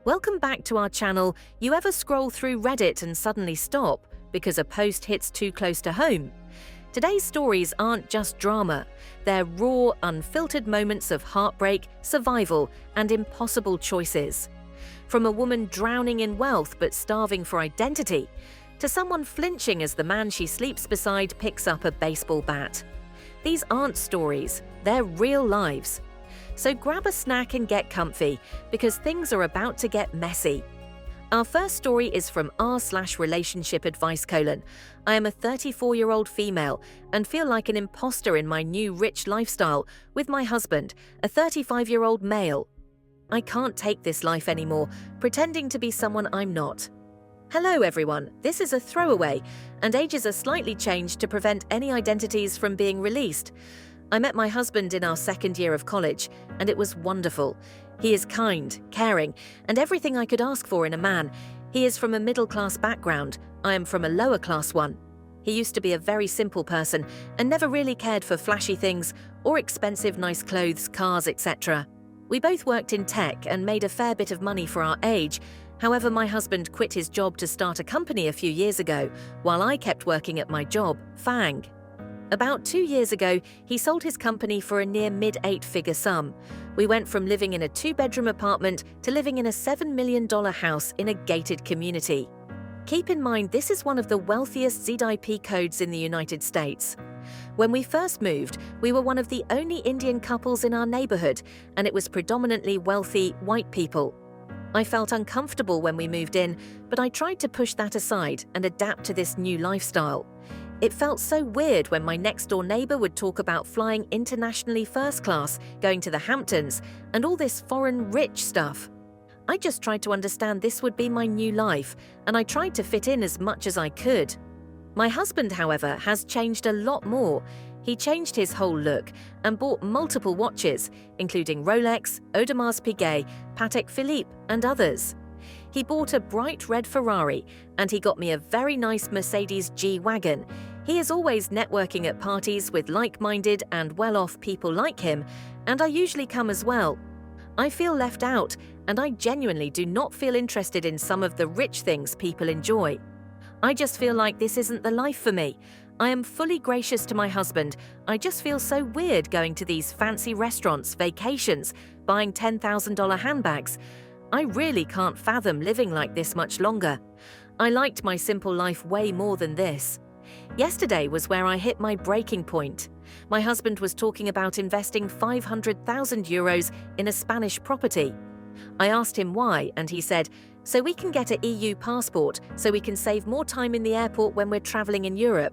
Welcome back to our channel. You ever scroll through Reddit and suddenly stop because a post hits too close to home? Today's stories aren't just drama. They're raw, unfiltered moments of heartbreak, survival, and impossible choices. From a woman drowning in wealth but starving for identity, to someone flinching as the man she sleeps beside picks up a baseball bat. These aren't stories, they're real lives. So grab a snack and get comfy, because things are about to get messy. Our first story is from r/relationship advice: I am a 34-year-old female and feel like an imposter in my new rich lifestyle with my husband, a 35-year-old male. I can't take this life anymore, pretending to be someone I'm not. Hello everyone, this is a throwaway, and ages are slightly changed to prevent any identities from being released. I met my husband in our second year of college, and it was wonderful. He is kind, caring, and everything I could ask for in a man. He is from a middle-class background. I am from a lower-class one. He used to be a very simple person and never really cared for flashy things or expensive nice clothes, cars, etc. We both worked in tech and made a fair bit of money for our age. However, my husband quit his job to start a company a few years ago, while I kept working at my job, FANG. About 2 years ago, he sold his company for a near mid-8-figure sum. We went from living in a 2-bedroom apartment to living in a $7 million house in a gated community. Keep in mind, this is one of the wealthiest ZIP codes in the United States. When we first moved, we were one of the only Indian couples in our neighborhood, and it was predominantly wealthy white people. I felt uncomfortable when we moved in, but I tried to push that aside and adapt to this new lifestyle. It felt so weird when my next-door neighbor would talk about flying internationally first class, going to the Hamptons, and all this foreign rich stuff. I just tried to understand this would be my new life, and I tried to fit in as much as I could. My husband, however, has changed a lot more. He changed his whole look and bought multiple watches, including Rolex, Audemars Piguet, Patek Philippe, and others. He bought a bright red Ferrari, and he got me a very nice Mercedes G-Wagon. He is always networking at parties with like-minded and well-off people like him, and I usually come as well. I feel left out, and I genuinely do not feel interested in some of the rich things people enjoy. I just feel like this isn't the life for me. I am fully gracious to my husband. I just feel so weird going to these fancy restaurants, vacations, buying $10,000 handbags. I really can't fathom living like this much longer. I liked my simple life way more than this. Yesterday was where I hit my breaking point. My husband was talking about investing 500,000 euros in a Spanish property. I asked him why, and he said, so we can get an EU passport so we can save more time in the airport when we're traveling in Europe.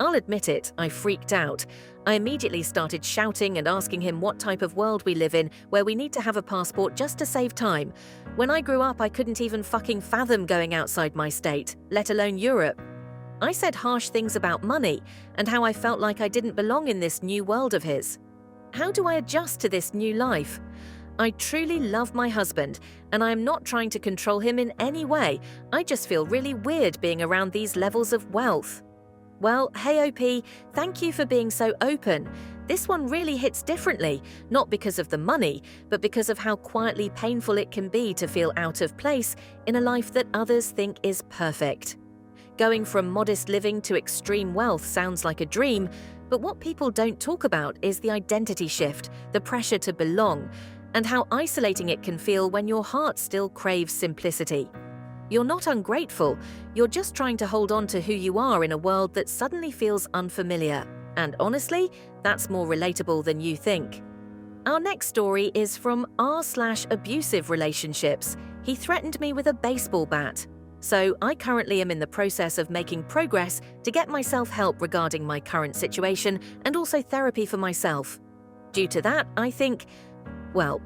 I'll admit it, I freaked out. I immediately started shouting and asking him what type of world we live in where we need to have a passport just to save time. When I grew up, I couldn't even fucking fathom going outside my state, let alone Europe. I said harsh things about money and how I felt like I didn't belong in this new world of his. How do I adjust to this new life? I truly love my husband, and I am not trying to control him in any way. I just feel really weird being around these levels of wealth. Well, hey OP, thank you for being so open. This one really hits differently, not because of the money, but because of how quietly painful it can be to feel out of place in a life that others think is perfect. Going from modest living to extreme wealth sounds like a dream, but what people don't talk about is the identity shift, the pressure to belong, and how isolating it can feel when your heart still craves simplicity. You're not ungrateful, you're just trying to hold on to who you are in a world that suddenly feels unfamiliar. And honestly, that's more relatable than you think. Our next story is from r/abusive relationships. He threatened me with a baseball bat. So I currently am in the process of making progress to get myself help regarding my current situation and also therapy for myself. Due to that, I think, well,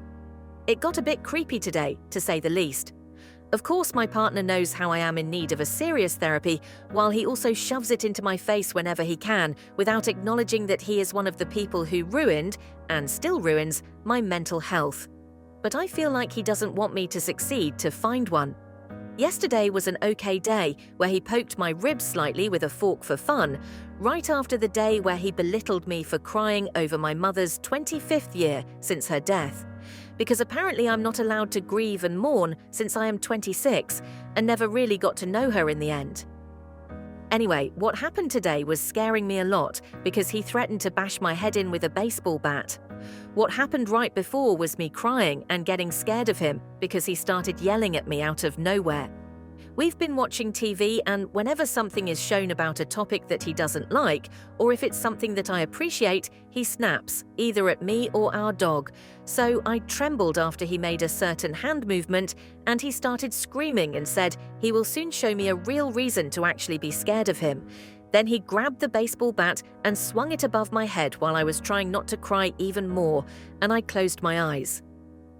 it got a bit creepy today, to say the least. Of course, my partner knows how I am in need of a serious therapy, while he also shoves it into my face whenever he can, without acknowledging that he is one of the people who ruined, and still ruins, my mental health. But I feel like he doesn't want me to succeed to find one. Yesterday was an okay day, where he poked my ribs slightly with a fork for fun, right after the day where he belittled me for crying over my mother's 25th year since her death. because apparently I'm not allowed to grieve and mourn since I am 26 and never really got to know her in the end. Anyway, what happened today was scaring me a lot because he threatened to bash my head in with a baseball bat. What happened right before was me crying and getting scared of him because he started yelling at me out of nowhere. We've been watching TV, and whenever something is shown about a topic that he doesn't like, or if it's something that I appreciate, he snaps, either at me or our dog. So I trembled after he made a certain hand movement, and he started screaming and said he will soon show me a real reason to actually be scared of him. Then he grabbed the baseball bat and swung it above my head while I was trying not to cry even more, and I closed my eyes.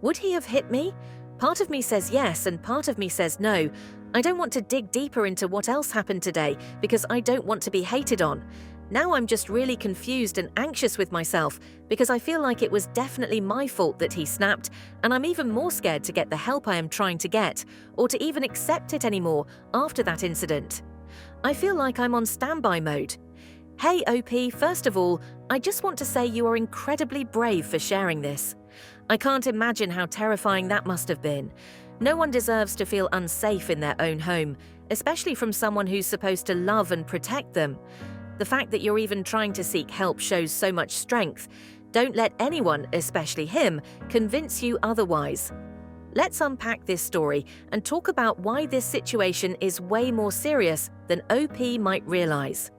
Would he have hit me? Part of me says yes, and part of me says no. I don't want to dig deeper into what else happened today because I don't want to be hated on. Now I'm just really confused and anxious with myself because I feel like it was definitely my fault that he snapped, and I'm even more scared to get the help I am trying to get, or to even accept it anymore after that incident. I feel like I'm on standby mode. Hey OP, first of all, I just want to say you are incredibly brave for sharing this. I can't imagine how terrifying that must have been. No one deserves to feel unsafe in their own home, especially from someone who's supposed to love and protect them. The fact that you're even trying to seek help shows so much strength. Don't let anyone, especially him, convince you otherwise. Let's unpack this story and talk about why this situation is way more serious than OP might realize.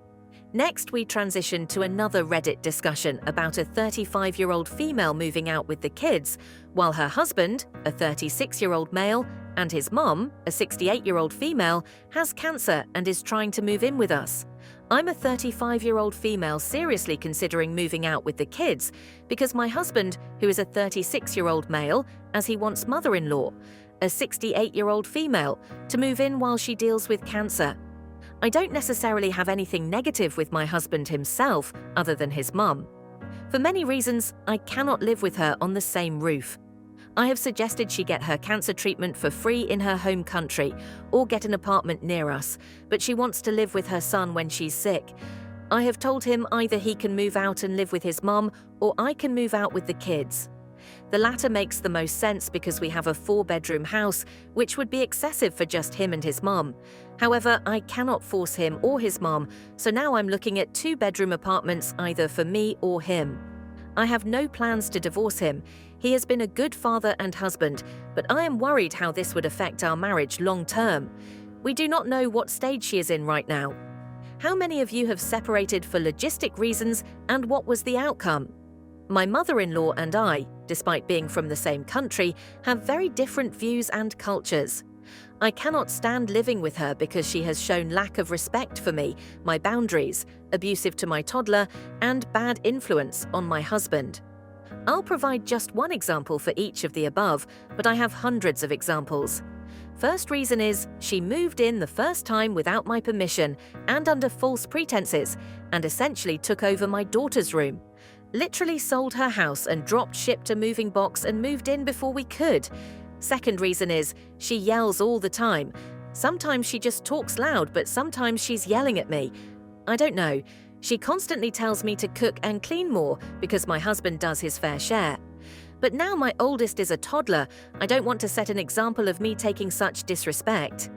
Next, we transition to another Reddit discussion about a 35-year-old female moving out with the kids, while her husband, a 36-year-old male, and his mom, a 68-year-old female, has cancer and is trying to move in with us. I'm a 35-year-old female seriously considering moving out with the kids because my husband, who is a 36-year-old male, as he wants mother-in-law, a 68-year-old female, to move in while she deals with cancer. I don't necessarily have anything negative with my husband himself other than his mum. For many reasons, I cannot live with her on the same roof. I have suggested she get her cancer treatment for free in her home country or get an apartment near us, but she wants to live with her son when she's sick. I have told him either he can move out and live with his mum or I can move out with the kids. The latter makes the most sense because we have a 4-bedroom house, which would be excessive for just him and his mum. However, I cannot force him or his mum, so now I'm looking at 2-bedroom apartments either for me or him. I have no plans to divorce him. He has been a good father and husband, but I am worried how this would affect our marriage long term. We do not know what stage she is in right now. How many of you have separated for logistic reasons, and what was the outcome? My mother-in-law and I, despite being from the same country, have very different views and cultures. I cannot stand living with her because she has shown lack of respect for me, my boundaries, abusive to my toddler, and bad influence on my husband. I'll provide just one example for each of the above, but I have hundreds of examples. First reason is she moved in the first time without my permission and under false pretenses, and essentially took over my daughter's room. Literally sold her house and shipped a moving box and moved in before we could. Second reason is she yells all the time. Sometimes she just talks loud, but sometimes she's yelling at me. I don't know. She constantly tells me to cook and clean more because my husband does his fair share. But now my oldest is a toddler, I don't want to set an example of me taking such disrespect.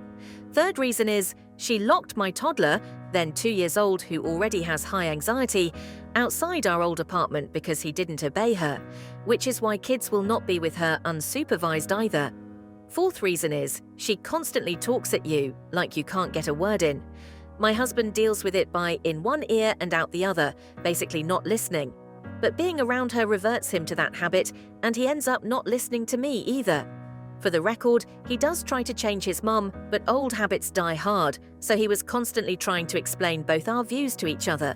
Third reason is she locked my toddler, then 2 years old who already has high anxiety, outside our old apartment because he didn't obey her, which is why kids will not be with her unsupervised either. Fourth reason is she constantly talks at you like you can't get a word in. My husband deals with it by in one ear and out the other, basically not listening. But being around her reverts him to that habit, and he ends up not listening to me either. For the record, he does try to change his mum, but old habits die hard, so he was constantly trying to explain both our views to each other.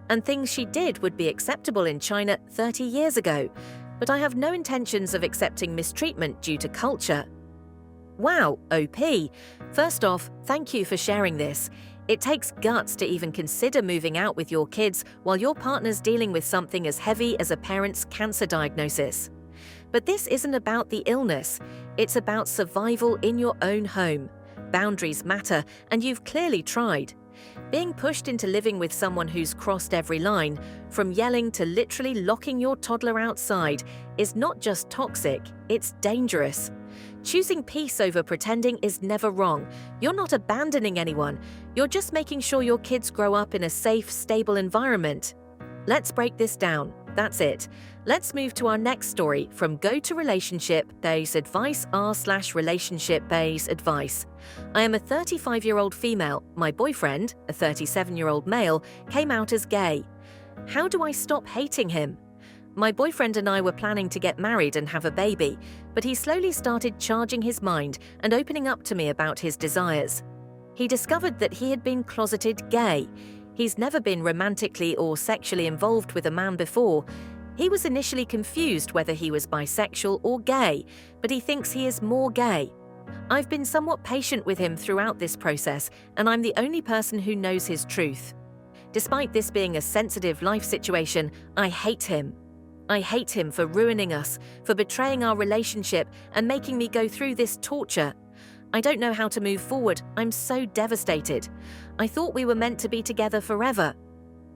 And things she did would be acceptable in China 30 years ago, but I have no intentions of accepting mistreatment due to culture. Wow, OP. First off, thank you for sharing this. It takes guts to even consider moving out with your kids while your partner's dealing with something as heavy as a parent's cancer diagnosis. But this isn't about the illness. It's about survival in your own home. Boundaries matter, and you've clearly tried. Being pushed into living with someone who's crossed every line, from yelling to literally locking your toddler outside, is not just toxic, it's dangerous. Choosing peace over pretending is never wrong. You're not abandoning anyone. You're just making sure your kids grow up in a safe, stable environment. Let's break this down. That's it. Let's move to our next story from Go to Relationship Base Advice r/relationship base advice. I am a 35-year-old female. My boyfriend, a 37-year-old male, came out as gay. How do I stop hating him? My boyfriend and I were planning to get married and have a baby, but he slowly started charging his mind and opening up to me about his desires. He discovered that he had been closeted gay. He's never been romantically or sexually involved with a man before. He was initially confused whether he was bisexual or gay, but he thinks he is more gay. I've been somewhat patient with him throughout this process, and I'm the only person who knows his truth. Despite this being a sensitive life situation, I hate him. I hate him for ruining us, for betraying our relationship and making me go through this torture. I don't know how to move forward. I'm so devastated. I thought we were meant to be together forever.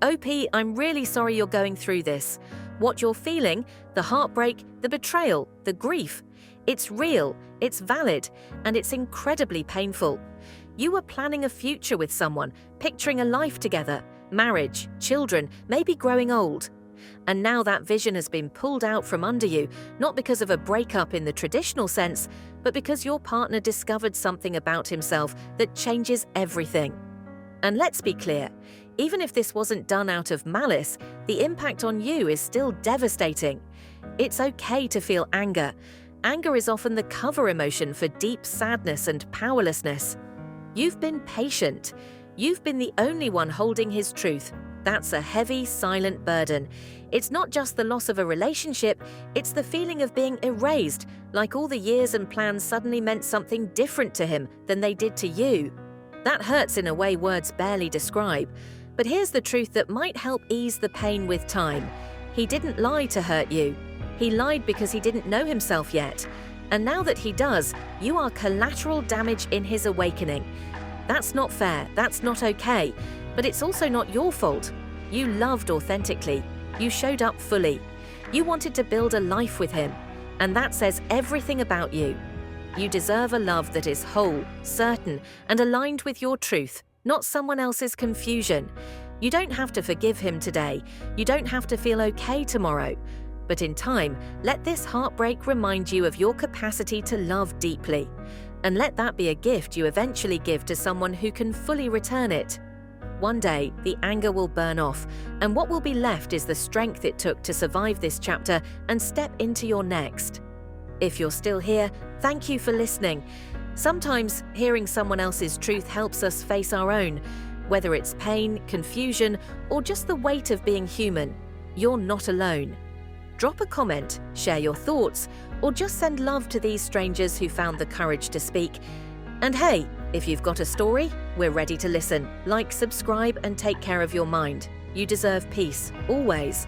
OP, I'm really sorry you're going through this. What you're feeling, the heartbreak, the betrayal, the grief, it's real, it's valid, and it's incredibly painful. You were planning a future with someone, picturing a life together, marriage, children, maybe growing old. And now that vision has been pulled out from under you, not because of a breakup in the traditional sense, but because your partner discovered something about himself that changes everything. And let's be clear, even if this wasn't done out of malice, the impact on you is still devastating. It's okay to feel anger. Anger is often the cover emotion for deep sadness and powerlessness. You've been patient. You've been the only one holding his truth. That's a heavy, silent burden. It's not just the loss of a relationship, it's the feeling of being erased, like all the years and plans suddenly meant something different to him than they did to you. That hurts in a way words barely describe. But here's the truth that might help ease the pain with time. He didn't lie to hurt you. He lied because he didn't know himself yet. And now that he does, you are collateral damage in his awakening. That's not fair, that's not okay. But it's also not your fault. You loved authentically. You showed up fully. You wanted to build a life with him. And that says everything about you. You deserve a love that is whole, certain, and aligned with your truth, not someone else's confusion. You don't have to forgive him today. You don't have to feel okay tomorrow. But in time, let this heartbreak remind you of your capacity to love deeply. And let that be a gift you eventually give to someone who can fully return it. One day, the anger will burn off, and what will be left is the strength it took to survive this chapter and step into your next. If you're still here, thank you for listening. Sometimes hearing someone else's truth helps us face our own, whether it's pain, confusion, or just the weight of being human. You're not alone. Drop a comment, share your thoughts, or just send love to these strangers who found the courage to speak. And hey, if you've got a story, we're ready to listen. Like, subscribe, and take care of your mind. You deserve peace, always.